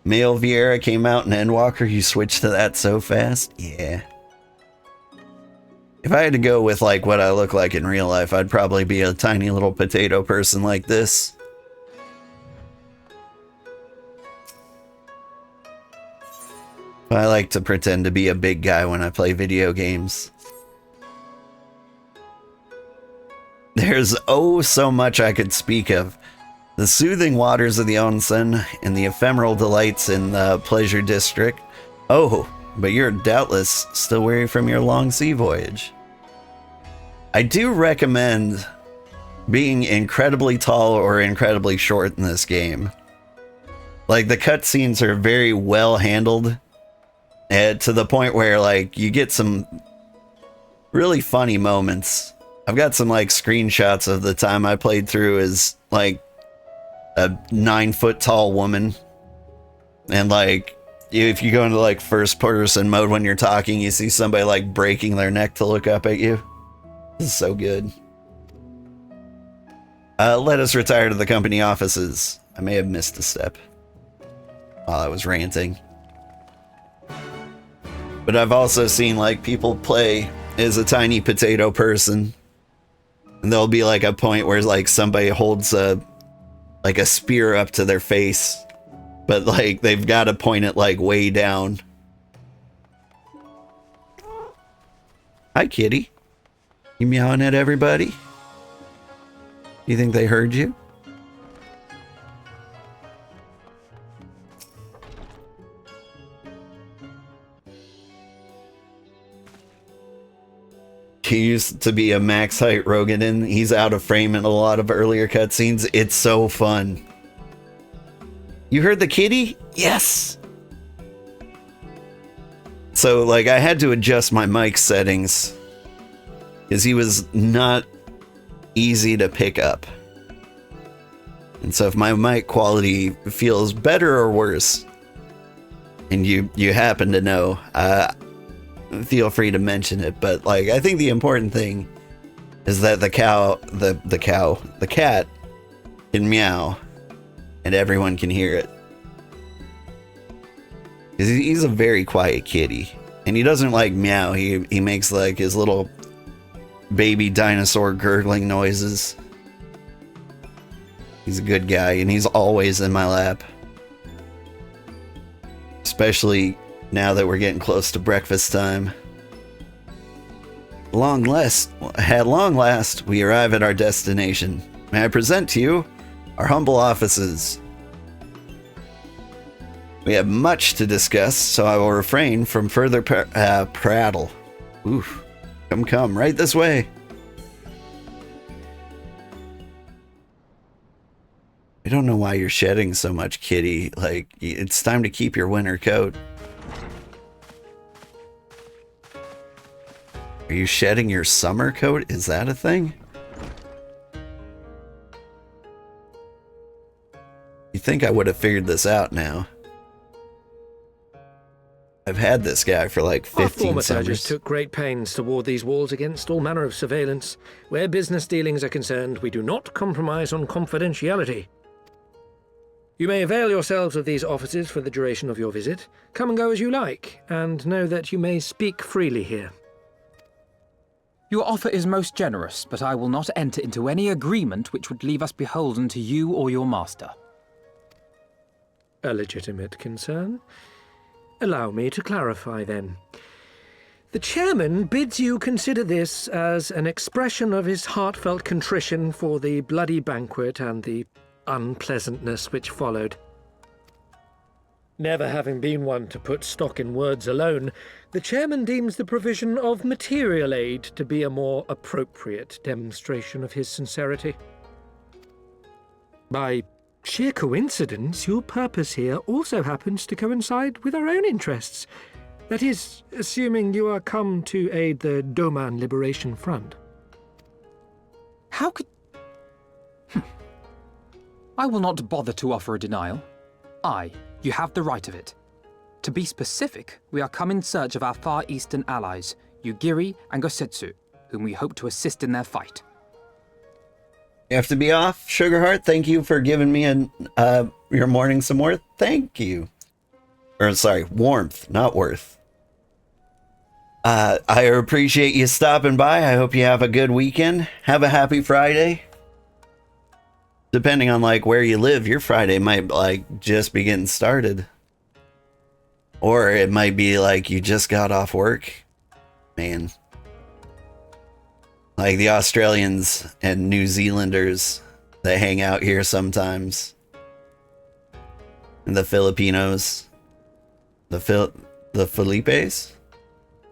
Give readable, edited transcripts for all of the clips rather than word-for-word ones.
Male Vieira came out in Endwalker, you switched to that so fast? Yeah. If I had to go with like what I look like in real life, I'd probably be a tiny little potato person like this. I like to pretend to be a big guy when I play video games. There's oh so much I could speak of. The soothing waters of the onsen and the ephemeral delights in the pleasure district. Oh, but you're doubtless still weary from your long sea voyage. I do recommend being incredibly tall or incredibly short in this game. Like, the cutscenes are very well handled, to the point where, like, you get some really funny moments. I've got some, like, screenshots of the time I played through as, like, a 9-foot tall woman. And, like, if you go into, like, first person mode when you're talking, you see somebody, like, breaking their neck to look up at you. This is so good. Let us retire to the company offices. I may have missed a step while I was ranting. But I've also seen, like, people play as a tiny potato person. And there'll be, like, a point where, like, somebody holds a spear up to their face. But, like, they've got to point it, like, way down. Hi, kitty. You meowing at everybody? You think they heard you? He used to be a max height Roganin. He's out of frame in a lot of earlier cutscenes. It's so fun. You heard the kitty? Yes! So, like, I had to adjust my mic settings because he was not easy to pick up. And so if my mic quality feels better or worse, and you happen to know, feel free to mention it. But, like, I think the important thing is that the cat can meow and everyone can hear it. He's a very quiet kitty, and he doesn't like meow. He makes, like, his little baby dinosaur gurgling noises. He's a good guy, and he's always in my lap. Especially now that we're getting close to breakfast time. At long last, we arrive at our destination. May I present to you our humble offices. We have much to discuss, so I will refrain from further prattle. Oof. Come, right this way. I don't know why you're shedding so much, kitty. Like, it's time to keep your winter coat. Are you shedding your summer coat? Is that a thing? You think I would have figured this out now? I've had this guy for like 15 Our former summers. judges took great pains to ward these walls against all manner of surveillance. Where business dealings are concerned, we do not compromise on confidentiality. You may avail yourselves of these offices for the duration of your visit. Come and go as you like, and know that you may speak freely here. Your offer is most generous, but I will not enter into any agreement which would leave us beholden to you or your master. A legitimate concern. Allow me to clarify, then. The chairman bids you consider this as an expression of his heartfelt contrition for the bloody banquet and the unpleasantness which followed. Never having been one to put stock in words alone, the chairman deems the provision of material aid to be a more appropriate demonstration of his sincerity. By sheer coincidence, your purpose here also happens to coincide with our own interests. That is, assuming you are come to aid the Doman Liberation Front. How could... I will not bother to offer a denial. You have the right of it. To be specific, we are come in search of our Far Eastern allies, Yugiri and Gosetsu, whom we hope to assist in their fight. You have to be off, Sugarheart. Thank you for giving me your morning some more. Thank you. Or sorry, warmth, not worth. I appreciate you stopping by. I hope you have a good weekend. Have a happy Friday. Depending on like where you live, your Friday might like just be getting started. Or it might be like you just got off work. Man. Like the Australians and New Zealanders that hang out here sometimes. And the Filipinos. The Filipes?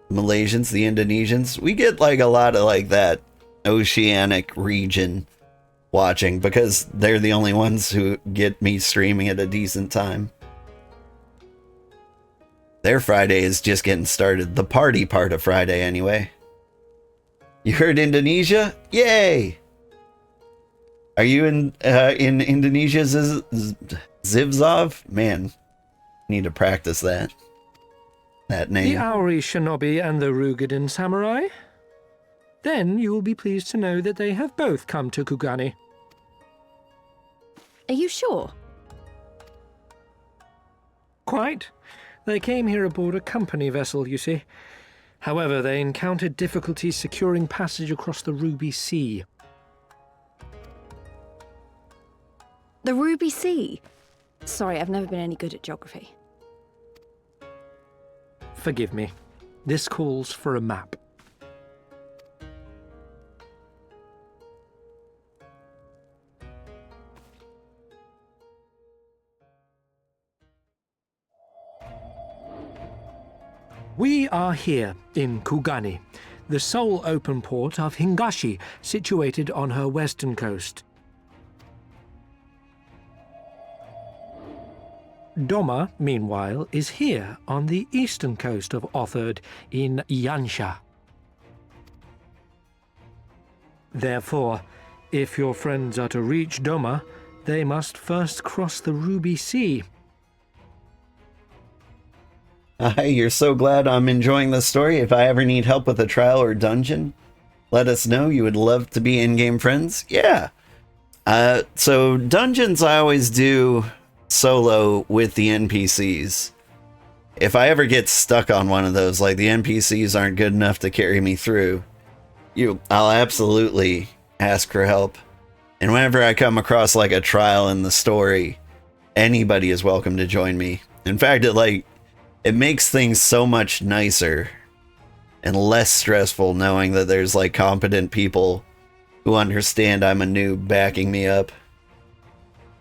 Malaysians, the Indonesians. We get like a lot of like that oceanic region watching because they're the only ones who get me streaming at a decent time. Their Friday is just getting started. The party part of Friday anyway. You heard Indonesia? Yay! Are you in Indonesia, Zivzov? Man, need to practice that name. The Auri Shinobi and the Rugadin Samurai? Then you will be pleased to know that they have both come to Kugane. Are you sure? Quite. They came here aboard a company vessel, you see. However, they encountered difficulties securing passage across the Ruby Sea. The Ruby Sea? Sorry, I've never been any good at geography. Forgive me. This calls for a map. We are here in Kugane, the sole open port of Hingashi, situated on her western coast. Doma, meanwhile, is here on the eastern coast of Otherd in Yansha. Therefore, if your friends are to reach Doma, they must first cross the Ruby Sea. You're so glad I'm enjoying the story. If I ever need help with a trial or dungeon, let us know. You would love to be in-game friends? Yeah. So dungeons I always do solo with the NPCs. If I ever get stuck on one of those, like the NPCs aren't good enough to carry me through, I'll absolutely ask for help. And whenever I come across like a trial in the story, anybody is welcome to join me. In fact, it makes things so much nicer and less stressful knowing that there's like competent people who understand I'm a noob backing me up.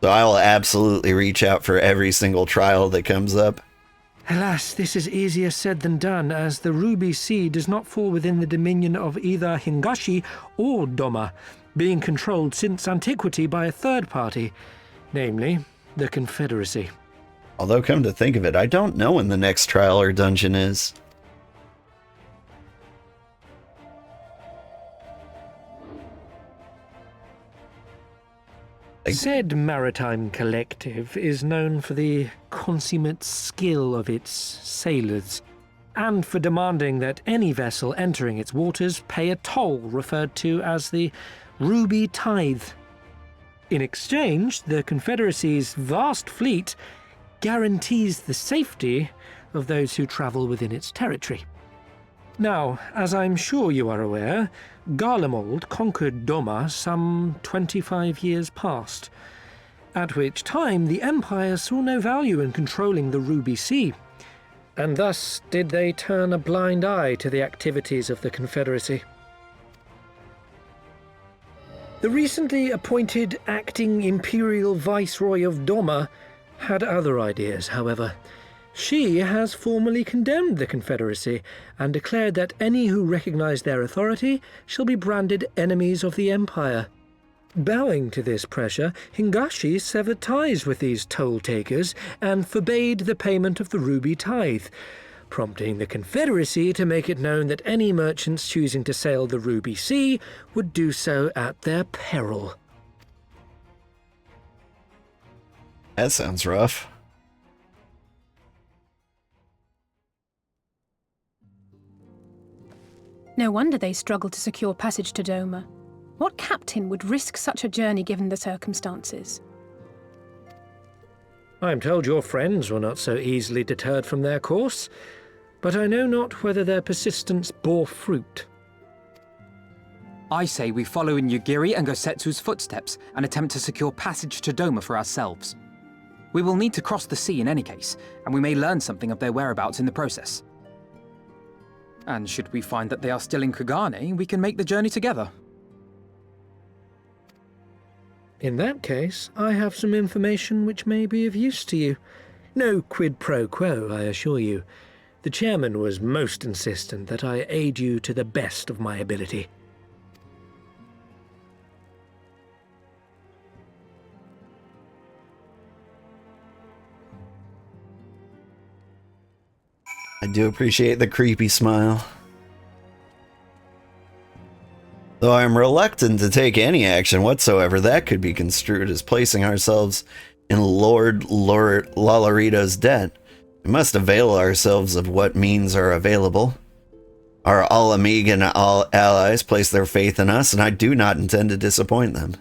So I'll absolutely reach out for every single trial that comes up. Alas, this is easier said than done, as the Ruby Sea does not fall within the dominion of either Hingashi or Doma, being controlled since antiquity by a third party, namely the Confederacy. Although, come to think of it, I don't know when the next trial or dungeon is. Said maritime collective is known for the consummate skill of its sailors, and for demanding that any vessel entering its waters pay a toll referred to as the Ruby Tithe. In exchange, the Confederacy's vast fleet guarantees the safety of those who travel within its territory. Now, as I'm sure you are aware, Garlemald conquered Doma some 25 years past, at which time the Empire saw no value in controlling the Ruby Sea, and thus did they turn a blind eye to the activities of the Confederacy. The recently appointed acting Imperial Viceroy of Doma had other ideas, however. She has formally condemned the Confederacy and declared that any who recognize their authority shall be branded enemies of the Empire. Bowing to this pressure, Hingashi severed ties with these toll-takers and forbade the payment of the Ruby Tithe, prompting the Confederacy to make it known that any merchants choosing to sail the Ruby Sea would do so at their peril. That sounds rough. No wonder they struggled to secure passage to Doma. What captain would risk such a journey given the circumstances? I am told your friends were not so easily deterred from their course, but I know not whether their persistence bore fruit. I say we follow in Yugiri and Gosetsu's footsteps and attempt to secure passage to Doma for ourselves. We will need to cross the sea in any case, and we may learn something of their whereabouts in the process. And should we find that they are still in Kugane, we can make the journey together. In that case, I have some information which may be of use to you. No quid pro quo, I assure you. The chairman was most insistent that I aid you to the best of my ability. I do appreciate the creepy smile. Though I am reluctant to take any action whatsoever that could be construed as placing ourselves in Lolorito's debt, we must avail ourselves of what means are available. Our All-Amiga and all allies place their faith in us, and I do not intend to disappoint them.